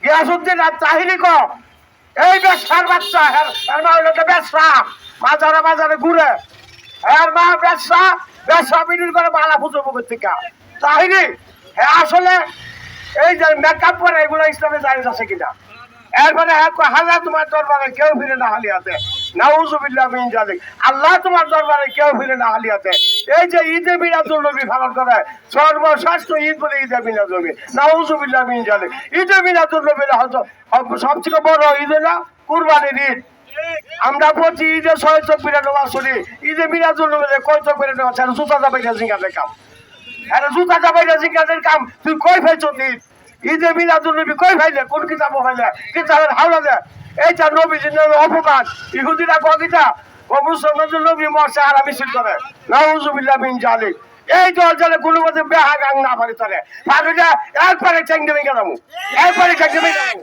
গিয়াসুদ্দিন আর তাহিনী ক এই ব্যবসার বাচ্চা এর মা হইলো ব্যবসা বাজারে বাজারে ঘুরে এর মা ব্যবসা বিক্রি করে মালা পুজো পুকুর থেকে তাহিনী হ্যাঁ আসলে এই যে মেকআপ করে এগুলো ইসলামে জায়েজ আছে কিনা এরপরে হাজার তোমার দরবারে কেউ ফিরে না হালিয়াতে নাউজুবিল্লাহ মিন জালিক আল্লাহ তোমার দরবারে কেউ ফিরে না হালিয়াতে এই যে ঈদে মিলাদুল নবী পালন করে সর্বশ্রেষ্ঠ ঈদ বলে ঈদে মিলাদুল নবী নাউজুবিল্লাহ মিন জালিক ঈদে মিলাদুল নবী সবথেকে বড় ঈদ না কুরবানির ঈদ আমরা প্রতি ঈদে 6 নামাজ পড়ি ঈদে মিলাদুল নবী কয় চব্বিশ নামাজ জুতা যাবাইটা জিঙ্গাদের কাম জুতা যাবাইটা জিঙ্গাদের কাম তুই কই ফেলছ ঈদ ঈদে মিলাদুল নবী কই ফাইলে কোন কিতাব ফাইলে কিতাবের হাওলা দেয় এইটা নবীজির নামে অপমান ইহুদিরা কবিতা ও মুসলমানদের নবী মরছে আর মিছিল করে নাউজুবিল্লাহ মিন জালিক এই দল জলে কোনো মতে বেহা গাং না পারি তারে পারবে একবারে চেঙ্গে ভেঙে যাবো একবারে চেঙ্গে ভেঙে যাবো